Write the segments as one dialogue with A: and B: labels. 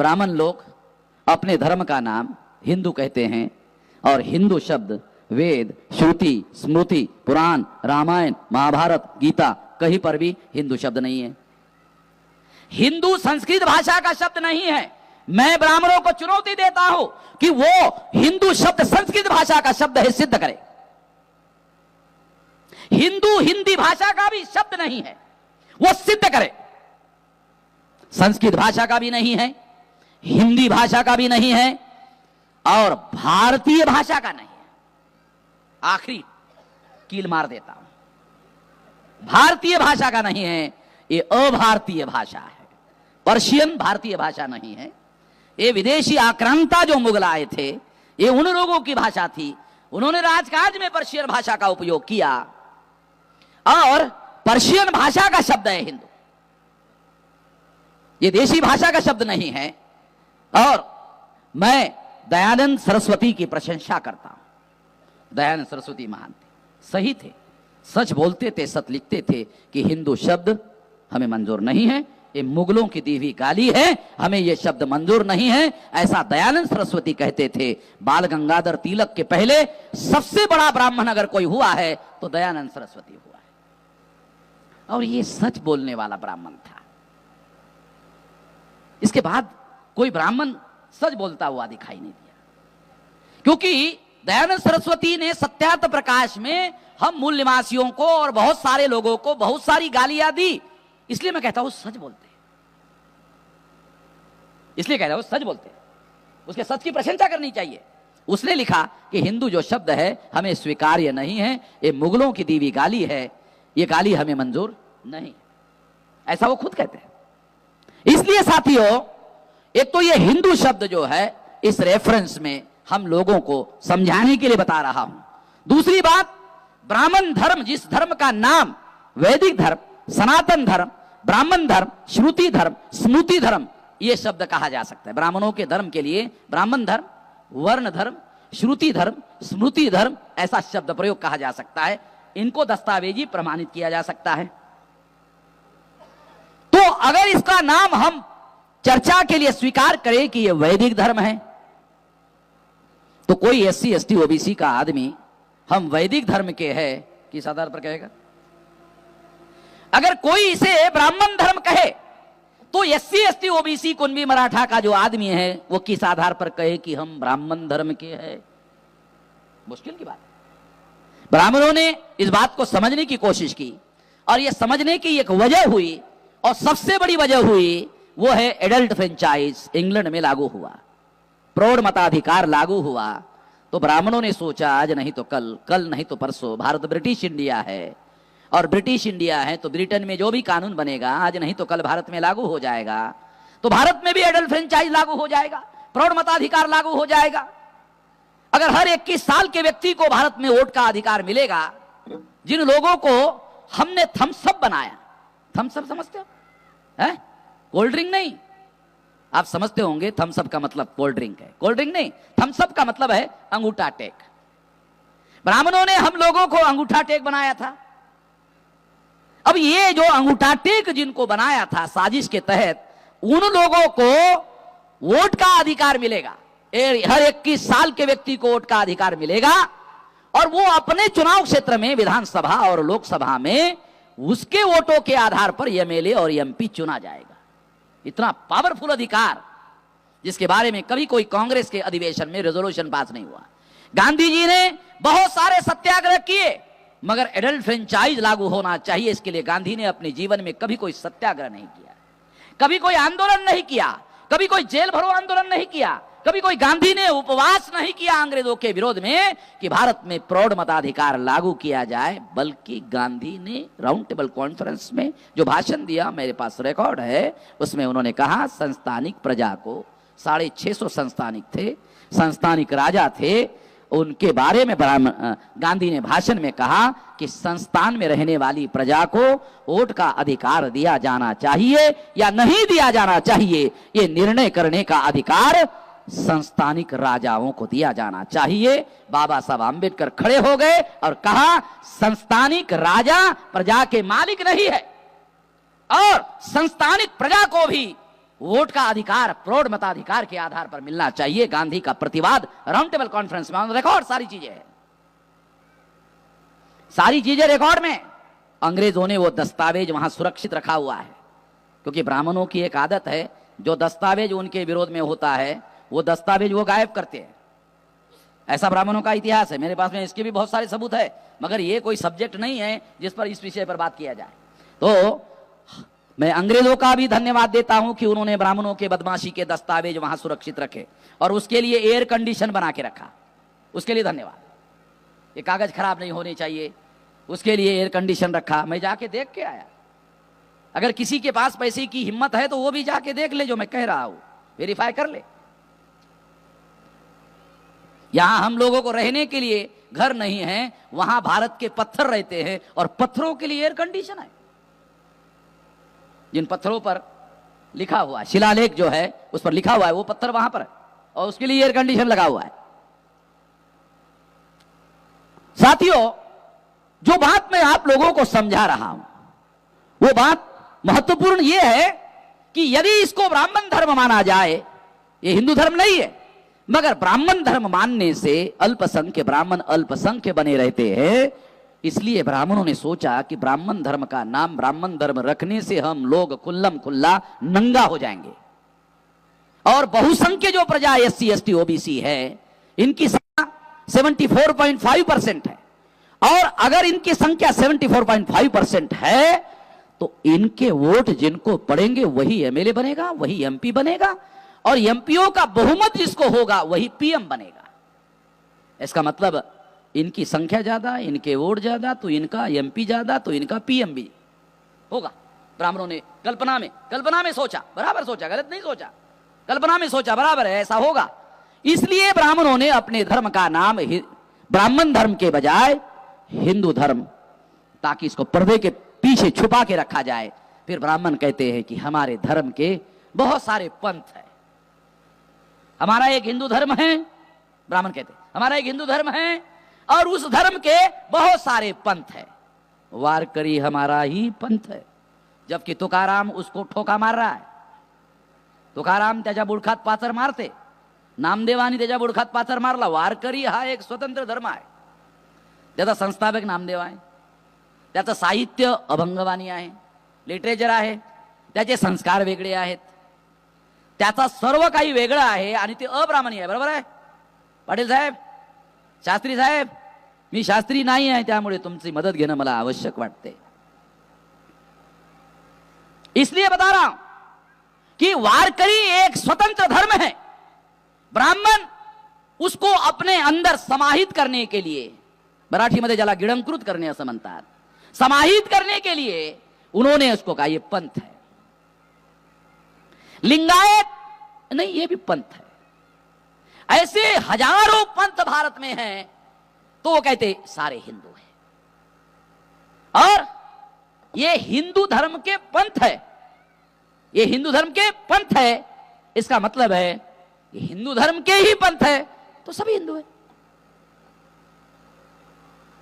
A: ब्राह्मण लोग अपने धर्म का नाम हिंदू कहते हैं और हिंदू शब्द वेद, श्रुति, स्मृति, पुराण, रामायण, महाभारत, गीता कहीं पर भी हिंदू शब्द नहीं है। हिंदू संस्कृत भाषा का शब्द नहीं है। मैं ब्राह्मणों को चुनौती देता हूं कि वो हिंदू शब्द संस्कृत भाषा का शब्द है सिद्ध करे। हिंदू हिंदी भाषा का भी शब्द नहीं है, वो सिद्ध करे। संस्कृत भाषा का भी नहीं है, हिंदी भाषा का भी नहीं है और भारतीय भाषा का नहीं है। आखिरी कील मार देता हूं, भारतीय भाषा का नहीं है, ये अभारतीय भाषा है। पर्शियन भारतीय भाषा नहीं है। ये विदेशी आक्रांता जो मुगल आए थे, ये उन लोगों की भाषा थी। उन्होंने राजकाज में पर्शियन भाषा का उपयोग किया और पर्शियन भाषा का शब्द है हिंदू, ये देशी भाषा का शब्द नहीं है। और मैं दयानंद सरस्वती की प्रशंसा करता हूं। दयानंद सरस्वती महान थे, सही थे, सच बोलते थे, सच लिखते थे कि हिंदू शब्द हमें मंजूर नहीं है, ये मुगलों की दी हुई गाली है, हमें ये शब्द मंजूर नहीं है, ऐसा दयानंद सरस्वती कहते थे। बाल गंगाधर तिलक के पहले सबसे बड़ा ब्राह्मण अगर कोई हुआ है तो दयानंद सरस्वती हुआ है और ये सच बोलने वाला ब्राह्मण था। इसके बाद कोई ब्राह्मण सच बोलता हुआ दिखाई नहीं दिया, क्योंकि दयानंद सरस्वती ने सत्यार्थ प्रकाश में हम मूल निवासियों को और बहुत सारे लोगों को बहुत सारी गालियां दी। इसलिए मैं कहता हूं सच बोलते, इसलिए कहता हूं सच बोलते, उसके सच की प्रशंसा करनी चाहिए। उसने लिखा कि हिंदू जो शब्द है हमें स्वीकार्य नहीं है, ये मुगलों की दी हुई गाली है, ये गाली हमें मंजूर नहीं, ऐसा वो खुद कहते हैं। इसलिए साथियों, एक तो ये हिंदू शब्द जो है इस रेफरेंस में हम लोगों को समझाने के लिए बता रहा हूं। दूसरी बात, ब्राह्मण धर्म, जिस धर्म का नाम वैदिक धर्म, सनातन धर्म, ब्राह्मण धर्म, श्रुति धर्म, स्मृति धर्म, यह शब्द कहा जा सकता है। ब्राह्मणों के धर्म के लिए ब्राह्मण धर्म, वर्ण धर्म, श्रुति धर्म, स्मृति धर्म, ऐसा शब्द प्रयोग कहा जा सकता है। इनको दस्तावेजी प्रमाणित किया जा सकता है। तो अगर इसका नाम हम चर्चा के लिए स्वीकार करें कि यह वैदिक धर्म है, तो कोई SC ST OBC का आदमी हम वैदिक धर्म के हैं किस आधार पर कहेगा? अगर कोई इसे ब्राह्मण धर्म कहे तो SC ST OBC Kunbi Maratha का जो आदमी है वो किस आधार पर कहे कि हम ब्राह्मण धर्म के हैं? मुश्किल की बात है। ब्राह्मणों ने इस बात को समझने की कोशिश की और यह समझने की एक वजह हुई और सबसे बड़ी वजह हुई वो है एडल्ट फ्रेंचाइज इंग्लैंड में लागू हुआ, प्रौढ़ मताधिकार लागू हुआ। तो ब्राह्मणों ने सोचा आज नहीं तो कल, कल नहीं तो परसों, भारत ब्रिटिश इंडिया है और ब्रिटिश इंडिया है तो ब्रिटेन में जो भी कानून बनेगा आज नहीं तो कल भारत में लागू हो जाएगा, तो भारत में भी एडल्ट फ्रेंचाइज लागू हो जाएगा, प्रौढ़ मताधिकार लागू हो जाएगा। अगर हर 21 साल के व्यक्ति को भारत में वोट का अधिकार मिलेगा, जिन लोगों को हमने थम्सअप बनाया, थम्सअप समझते हो? है कोल्ड ड्रिंक नहीं, आप समझते होंगे थम्सअप का मतलब कोल्ड ड्रिंक है, कोल्ड ड्रिंक नहीं, थम्सअप का मतलब है अंगूठा टेक। ब्राह्मणों ने हम लोगों को अंगूठा टेक बनाया था। अब ये जो अंगूठा टेक जिनको बनाया था साजिश के तहत, उन लोगों को वोट का अधिकार मिलेगा, हर 21 साल के व्यक्ति को वोट का अधिकार मिलेगा और वो अपने चुनाव क्षेत्र में विधानसभा और लोकसभा में उसके वोटों के आधार पर MLA और MP चुना जाएगा। इतना पावरफुल अधिकार जिसके बारे में कभी कोई कांग्रेस के अधिवेशन में रेजोल्यूशन पास नहीं हुआ। गांधी जी ने बहुत सारे सत्याग्रह किए मगर एडल्ट फ्रेंचाइज लागू होना चाहिए, इसके लिए गांधी ने अपने जीवन में कभी कोई सत्याग्रह नहीं किया, कभी कोई आंदोलन नहीं किया, कभी कोई जेल भरो आंदोलन नहीं किया, कभी कोई गांधी ने उपवास नहीं किया अंग्रेजों के विरोध में कि भारत में प्रौढ़ मताधिकार लागू किया जाए, बल्कि गांधी ने राउंड टेबल कॉन्फ्रेंस में जो भाषण दिया, मेरे पास रिकॉर्ड है, उसमें उन्होंने कहा संस्थानिक प्रजा को, 650 संस्थानिक थे, संस्थानिक राजा थे, उनके बारे में गांधी ने भाषण में कहा कि संस्थान में रहने वाली प्रजा को वोट का अधिकार दिया जाना चाहिए या नहीं दिया जाना चाहिए, ये निर्णय करने का अधिकार संस्थानिक राजाओं को दिया जाना चाहिए। बाबा साहब आंबेडकर खड़े हो गए और कहा संस्थानिक राजा प्रजा के मालिक नहीं है और संस्थानिक प्रजा को भी वोट का अधिकार प्रौढ़ मताधिकार के आधार पर मिलना चाहिए। गांधी का प्रतिवाद राउंड टेबल कॉन्फ्रेंस में ऑन रिकॉर्ड, सारी चीजें हैं, सारी चीजें रिकॉर्ड में। अंग्रेजों ने वो दस्तावेज वहां सुरक्षित रखा हुआ है, क्योंकि ब्राह्मणों की एक आदत है, जो दस्तावेज उनके विरोध में होता है वो दस्तावेज वो गायब करते हैं। ऐसा ब्राह्मणों का इतिहास है, मेरे पास में इसके भी बहुत सारे सबूत है, मगर ये कोई सब्जेक्ट नहीं है जिस पर इस विषय पर बात किया जाए। तो मैं अंग्रेजों का भी धन्यवाद देता हूं कि उन्होंने ब्राह्मणों के बदमाशी के दस्तावेज वहां सुरक्षित रखे और उसके लिए एयर कंडीशन बना के रखा, उसके लिए धन्यवाद। ये कागज खराब नहीं होने चाहिए, उसके लिए एयर कंडीशन रखा। मैं जाके देख के आया। अगर किसी के पास पैसे की हिम्मत है तो वो भी जाके देख ले, जो मैं कह रहा हूं वेरीफाई कर ले। यहां हम लोगों को रहने के लिए घर नहीं है, वहां भारत के पत्थर रहते हैं और पत्थरों के लिए एयर कंडीशन है। जिन पत्थरों पर लिखा हुआ है, शिलालेख जो है उस पर लिखा हुआ है, वो पत्थर वहां पर है और उसके लिए एयर कंडीशन लगा हुआ है। साथियों, जो बात मैं आप लोगों को समझा रहा हूं वो बात महत्वपूर्ण यह है कि यदि इसको ब्राह्मण धर्म माना जाए, ये हिंदू धर्म नहीं है, मगर ब्राह्मण धर्म मानने से अल्पसंख्य ब्राह्मण अल्पसंख्य बने रहते हैं। इसलिए ब्राह्मणों ने सोचा कि ब्राह्मण धर्म का नाम ब्राह्मण धर्म रखने से हम लोग खुल्लम खुल्ला नंगा हो जाएंगे और बहुसंख्य जो प्रजा SC ST OBC है इनकी संख्या 74.5% है, और अगर इनकी संख्या 74.5% है तो इनके वोट जिनको पड़ेंगे वही MLA बनेगा, वही MP बनेगा, और MPओ का बहुमत जिसको होगा वही PM बनेगा। इसका मतलब इनकी संख्या ज्यादा, इनके वोट ज्यादा, तो इनका MP ज्यादा, तो इनका PM भी होगा। ब्राह्मणों ने कल्पना में सोचा, बराबर सोचा, गलत नहीं सोचा, कल्पना में सोचा, बराबर है, ऐसा होगा। इसलिए ब्राह्मणों ने अपने धर्म का नाम ब्राह्मण धर्म के बजाय हिंदू धर्म, ताकि इसको पर्दे के पीछे छुपा के रखा जाए। फिर ब्राह्मण कहते हैं कि हमारे धर्म के बहुत सारे पंथ है, हमारा एक हिंदू धर्म है, ब्राह्मण कहते हैं हमारा एक हिंदू धर्म है और उस धर्म के बहुत सारे पंथ है, वारकरी हमारा ही पंथ है। जबकि तुकाराम उसको ठोका मार रहा है। तुकाराम त्याच्या बुडखात पाचर मारते, नामदेवानी त्याच्या बुडखात पाचर मारला। वारकरी हा एक स्वतंत्र धर्म आहे, त्याचा संस्थापक नामदेव आहे, त्याचं साहित्य अभंगवाणी आहे, लिटरेचर आहे, त्याचे संस्कार वेगळे आहेत, त्याचा सर्व काही वेगळं आहे आणि ते अब्राह्मणी आहे। बरोबर आहे पाटील साहेब, शास्त्री साहेब? मी शास्त्री नाही आहे, त्यामुळे तुमची मदत घेणं मला आवश्यक वाटते। इसलिए बता रहा हूं कि वारकरी एक स्वतंत्र धर्म है। ब्राह्मण उसको अपने अंदर समाहित करने के लिए, मराठीमध्ये ज्याला गिळंकृत करणे असं म्हणतात, समाहित करने के लिए उन्होंने उसको कहा ये पंथ है। लिंगायत नहीं, ये भी पंथ है। ऐसे हजारों पंथ भारत में हैं, तो वो कहते सारे हिंदू हैं और ये हिंदू धर्म के पंथ है, ये हिंदू धर्म के पंथ है। इसका मतलब है ये हिंदू धर्म के ही पंथ है तो सभी हिंदू है।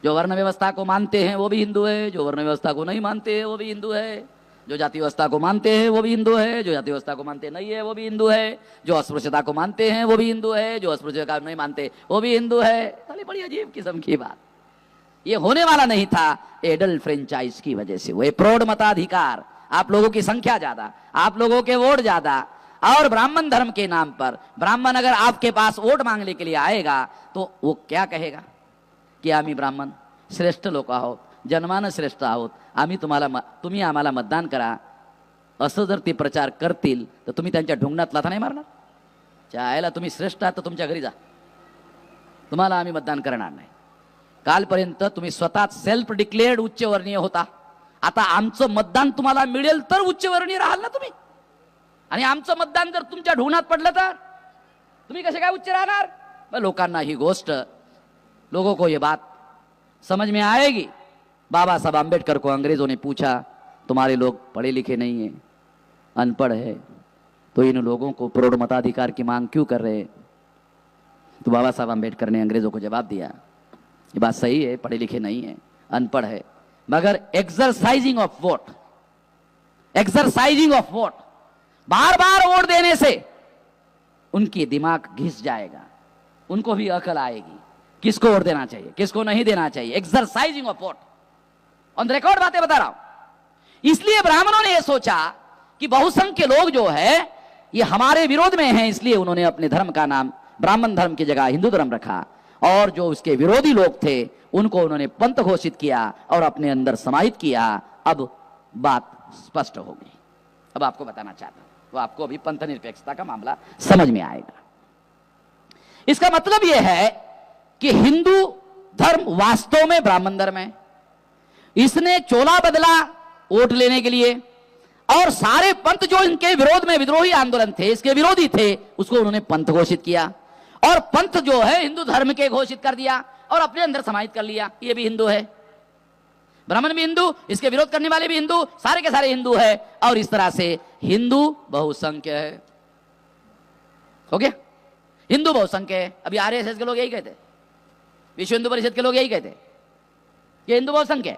A: जो वर्ण व्यवस्था को मानते हैं वो भी हिंदू है, जो वर्ण व्यवस्था को नहीं मानते हैं वो भी हिंदू है, जो जाति व्यवस्था को मानते हैं वो भी हिंदू है, जो जाति व्यवस्था को मानते नहीं है वो भी हिंदू है, जो अस्पृश्यता को मानते हैं वो भी हिंदू है, जो अस्पृश्यता नहीं मानते वो भी हिंदू है। अरे बड़ी अजीब किस्म की बात। ये होने वाला नहीं था एडल्ट फ्रेंचाइज की वजह से। वो प्रौढ़ मताधिकार, आप लोगों की संख्या ज्यादा, आप लोगों के वोट ज्यादा, और ब्राह्मण धर्म के नाम पर ब्राह्मण अगर आपके पास वोट मांगने के लिए आएगा तो वो क्या कहेगा की आम्ही ब्राह्मण श्रेष्ठ लोक आहोत, जन्मानं श्रेष्ठ आहोत, तुम्ही आम्हाला मतदान करा, असं जर ते प्रचार करतील तर तुम्ही त्यांच्या ढुंगणात लाथा नाही मारणार? चायला तुम्ही श्रेष्ठ आहात तर तुमच्या घरी जा, तुम्हाला आम्ही मतदान करणार नाही। कालपर्यंत तुम्ही स्वतः सेल्फ डिक्लेअर्ड उच्चवर्णीय होता, आता आमचं मतदान तुम्हाला मिळेल तर उच्चवर्णीय राहाल ना तुम्ही, आणि आमचं मतदान जर तुमच्या ढुंगणात पडलं तर तुम्ही कसे काय उच्च राहणार? लोकांना ही गोष्ट, लोगों को ये बात समझ में आएगी। बाबा साहब आम्बेडकर को अंग्रेजों ने पूछा तुम्हारे लोग पढ़े लिखे नहीं है, अनपढ़ है, तो इन लोगों को प्रौढ़ मताधिकार की मांग क्यों कर रहे हैं? तो बाबा साहब आम्बेडकर ने अंग्रेजों को जवाब दिया ये बात सही है, पढ़े लिखे नहीं है, अनपढ़ है, मगर exercising of vote bar bar vote देने से उनकी दिमाग घिस जाएगा, उनको भी अकल आएगी किसको वोट देना चाहिए, किसको नहीं देना चाहिए। Exercising of vote, on record बातें बता रहा हूं। इसलिए ब्राह्मणों ने यह सोचा कि बहुसंख्य लोग जो है ये हमारे विरोध में हैं, इसलिए उन्होंने अपने धर्म का नाम ब्राह्मण धर्म की जगह हिंदू धर्म रखा, और जो उसके विरोधी लोग थे उनको उन्होंने पंथ घोषित किया और अपने अंदर समाहित किया। अब बात स्पष्ट हो गई। अब आपको बताना चाहता हूं, तो आपको अभी पंथ निरपेक्षता का मामला समझ में आएगा। इसका मतलब यह है कि हिंदू धर्म वास्तव में ब्राह्मण धर्म है। इसने चोला बदला वोट लेने के लिए, और सारे पंथ जो इनके विरोध में विद्रोही आंदोलन थे, इसके विरोधी थे, उसको उन्होंने पंथ घोषित किया, और पंथ जो है हिंदू धर्म के घोषित कर दिया और अपने अंदर समाहित कर लिया। ये भी हिंदू है, ब्राह्मण भी हिंदू, इसके विरोध करने वाले भी हिंदू, सारे के सारे हिंदू है, और इस तरह से हिंदू बहुसंख्य है। हो गया, हिंदू बहुसंख्य है। अभी आरएसएस के लोग यही कहते, विश्व हिंदू परिषद के लोग यही कहते कि हिंदू बहुसंख्य है।